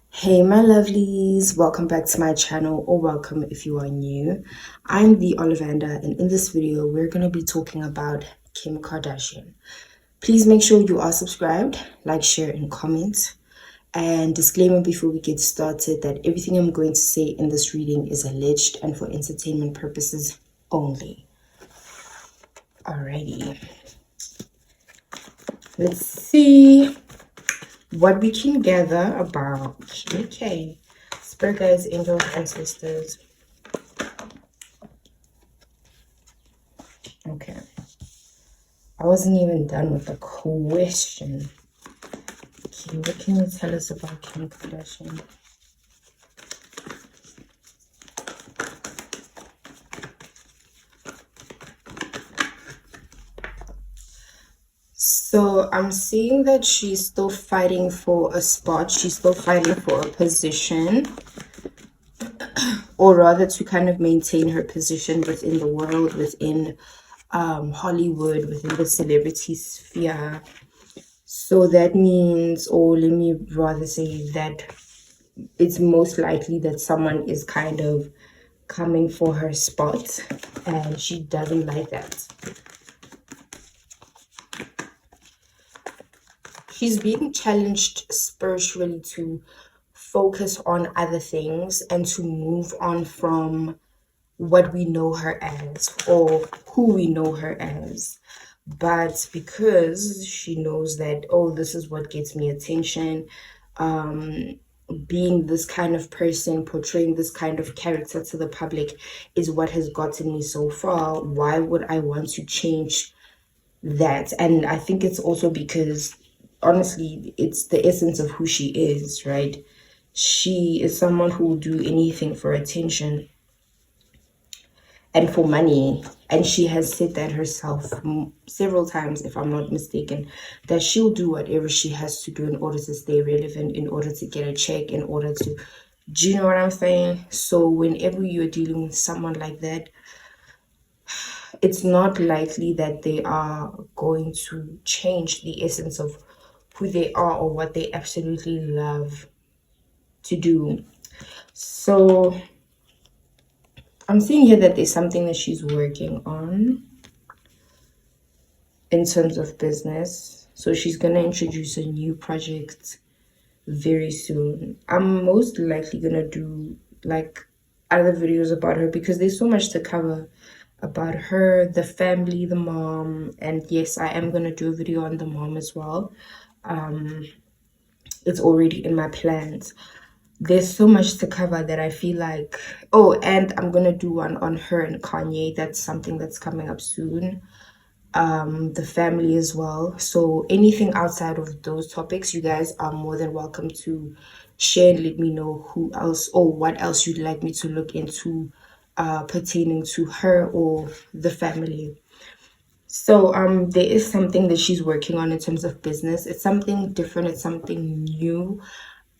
Hey my lovelies, welcome back to my channel, or welcome if you are new. I'm the Ollivander, and in this video we're going to be talking about Kim Kardashian. Please make sure you are subscribed, like, share and comment. And disclaimer before we get started that everything I'm going to say in this reading is alleged and for entertainment purposes only. Alrighty, let's see what we can gather about okay spirit guides, angels, ancestors. Okay, I wasn't even done with the question. Okay, what can you tell us about Kim Kardashian? So I'm seeing that she's still fighting for a spot. She's still fighting for a position, or rather to kind of maintain her position within the world, within Hollywood, within the celebrity sphere. So that means, or let me rather say that it's most likely that someone is kind of coming for her spot and she doesn't like that. She's being challenged spiritually to focus on other things and to move on from what we know her as or who we know her as. But because she knows that, oh, this is what gets me attention, being this kind of person, portraying this kind of character to the public is what has gotten me so far. Why would I want to change that? And I think it's also because honestly it's the essence of who she is, right? She is someone who will do anything for attention and for money, and she has said that herself several times, if I'm not mistaken, that she'll do whatever she has to do in order to stay relevant, in order to get a check, in order to, do you know what I'm saying? So whenever you're dealing with someone like that, it's not likely that they are going to change the essence of who they are or what they absolutely love to do. So I'm seeing here that there's something that she's working on in terms of business. So she's going to introduce a new project very soon. I'm most likely going to do like other videos about her because there's so much to cover about her, the family, the mom, and yes, I am going to do a video on the mom as well. It's already in my plans. There's so much to cover that I feel like, oh, and I'm gonna do one on her and Kanye. That's something that's coming up soon. The family as well. So anything outside of those topics, you guys are more than welcome to share and let me know who else or what else you'd like me to look into pertaining to her or the family. So there is something that she's working on in terms of business. It's something different, it's something new.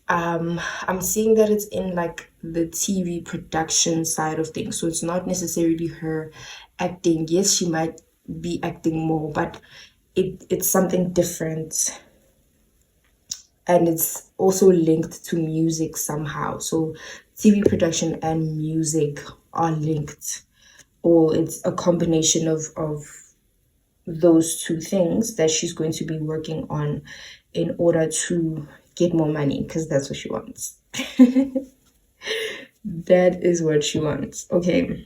I'm seeing that it's in like the TV production side of things, so it's not necessarily her acting. Yes, she might be acting more, but it's something different, and it's also linked to music somehow. So TV production and music are linked, or it's a combination of those two things that she's going to be working on in order to get more money, because that's what she wants. That is what she wants. Okay,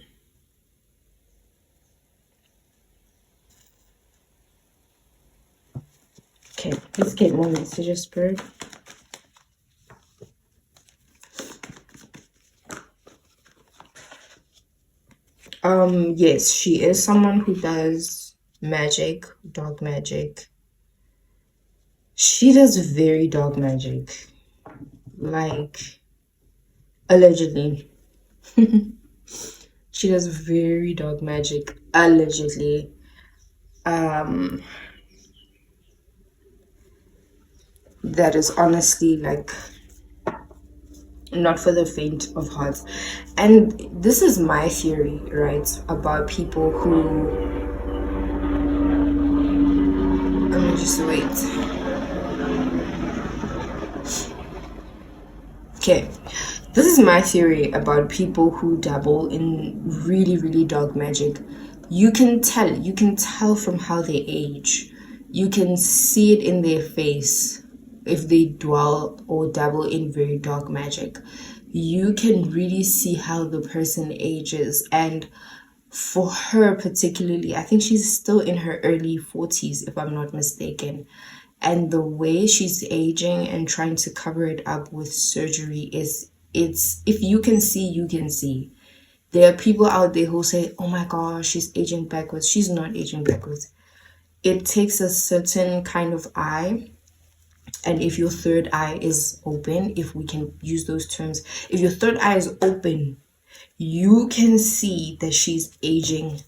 let's get more messages, Spirit. Yes, she is someone who does magic, dark magic. She does very dark magic, like allegedly. She does very dark magic, allegedly. That is honestly like not for the faint of heart. And this is my theory, right, about people who, let me just wait. Okay, this is my theory about people who dabble in really, really dark magic. You can tell from how they age. You can see it in their face if they dwell or dabble in very dark magic. You can really see how the person ages. And for her particularly, I think she's still in her early 40s, if I'm not mistaken. And the way she's aging and trying to cover it up with surgery is, it's, if you can see, you can see. There are people out there who say, oh my gosh, she's aging backwards. She's not aging backwards. It takes a certain kind of eye. And if your third eye is open, if we can use those terms, if your third eye is open, you can see that she's aging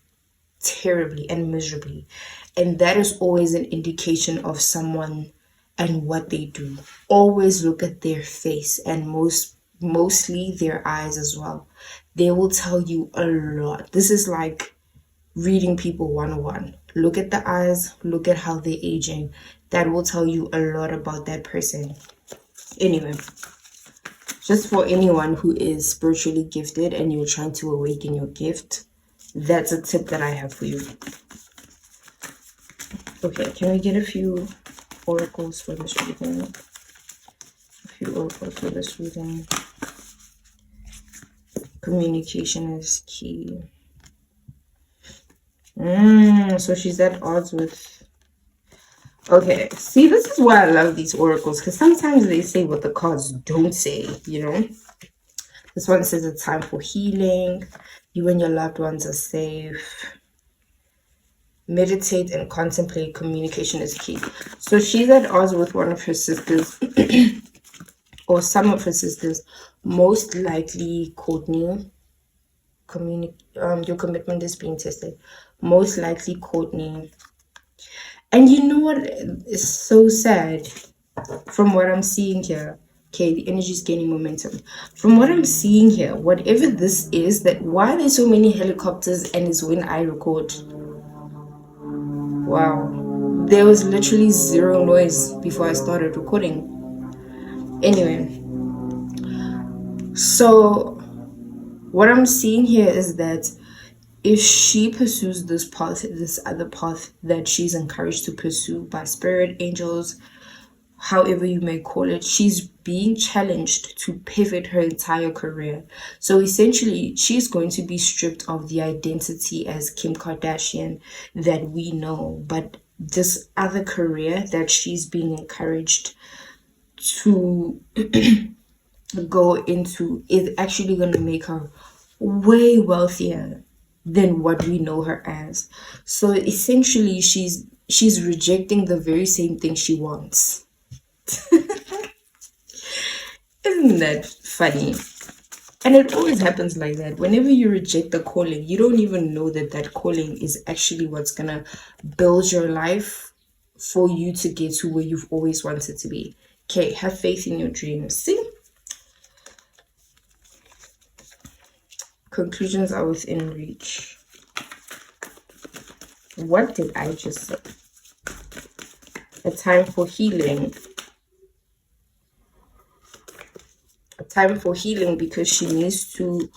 terribly and miserably. And that is always an indication of someone and what they do. Always look at their face, and mostly their eyes as well. They will tell you a lot. This is like reading people 101. Look at the eyes, look at how they're aging. That will tell you a lot about that person. Anyway, just for anyone who is spiritually gifted and you're trying to awaken your gift, that's a tip that I have for you. Okay, can we get a few oracles for this reading? A few oracles for this reading. Communication is key. So she's at odds with... Okay, see, this is why I love these oracles, because sometimes they say what the cards don't say, you know? This one says a time for healing. You and your loved ones are safe. Meditate and contemplate. Communication is key. So she's at odds with one of her sisters, or some of her sisters, most likely Courtney. Your commitment is being tested. Most likely Courtney. And you know what is so sad from what I'm seeing here? Okay, the energy is gaining momentum. From what I'm seeing here, whatever this is, that why there's so many helicopters and is when I record. Wow. There was literally zero noise before I started recording. Anyway. So what I'm seeing here is that if she pursues this path, this other path that she's encouraged to pursue by spirit, angels, however you may call it, she's being challenged to pivot her entire career. So essentially, she's going to be stripped of the identity as Kim Kardashian that we know. But this other career that she's being encouraged to go into is actually going to make her way wealthier than what we know her as. So essentially, she's rejecting the very same thing she wants. Isn't that funny? And it always happens like that. Whenever you reject a calling, you don't even know that that calling is actually what's gonna build your life for you to get to where you've always wanted to be. Okay, have faith in your dreams. See? Conclusions are within reach. What did I just say? A time for healing. A time for healing because she needs to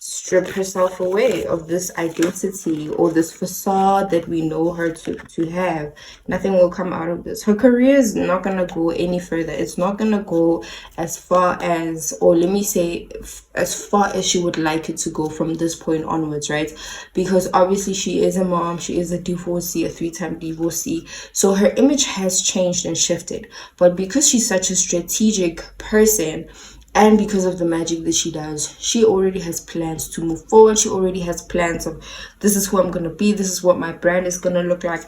strip herself away of this identity or this facade that we know her to have. Nothing will come out of this. Her career is not going to go any further. It's not going to go as far as, or let me say, as far as she would like it to go from this point onwards, right? Because obviously she is a mom, she is a divorcee, a 3-time divorcee. So her image has changed and shifted. But because she's such a strategic person, and because of the magic that she does, she already has plans to move forward. She already has plans of, this is who I'm going to be. This is what my brand is going to look like.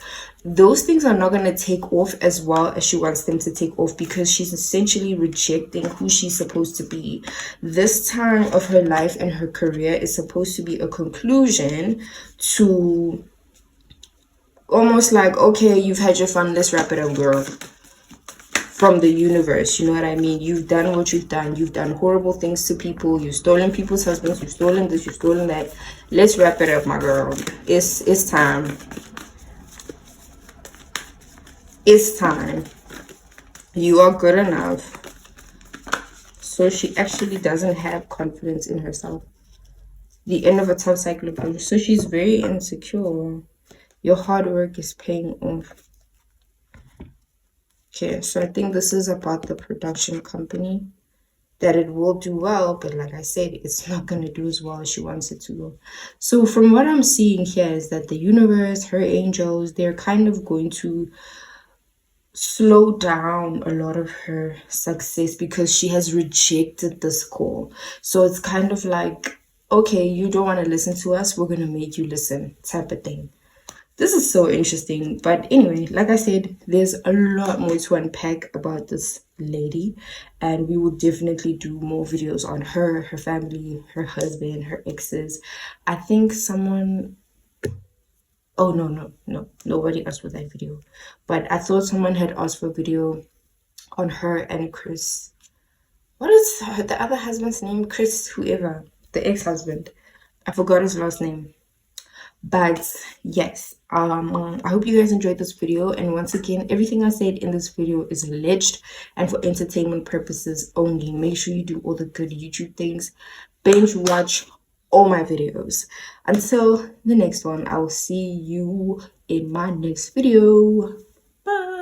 Those things are not going to take off as well as she wants them to take off because she's essentially rejecting who she's supposed to be. This time of her life and her career is supposed to be a conclusion to almost like, okay, you've had your fun. Let's wrap it up, girl. From the universe, you know what I mean? You've done what you've done. You've done horrible things to people. You've stolen people's husbands. You've stolen this. You've stolen that. Let's wrap it up, my girl. It's time. It's time. You are good enough. So she actually doesn't have confidence in herself. The end of a tough cycle of abuse. So she's very insecure. Your hard work is paying off. Okay, so I think this is about the production company, that it will do well, but like I said, it's not going to do as well as she wants it to. So from what I'm seeing here is that the universe, her angels, they're kind of going to slow down a lot of her success because she has rejected this call. So it's kind of like, okay, you don't want to listen to us, we're going to make you listen, type of thing. This is so interesting. But anyway, like I said, there's a lot more to unpack about this lady, and we will definitely do more videos on her, her family, her husband, her exes. I think someone, oh no, nobody asked for that video, but I thought someone had asked for a video on her and Chris. What is the other husband's name? Chris, whoever, the ex-husband. I forgot his last name. But yes, I hope you guys enjoyed this video, and once again, everything I said in this video is alleged and for entertainment purposes only. Make sure you do all the good YouTube things, binge watch all my videos. Until the next one, I will see you in my next video. Bye.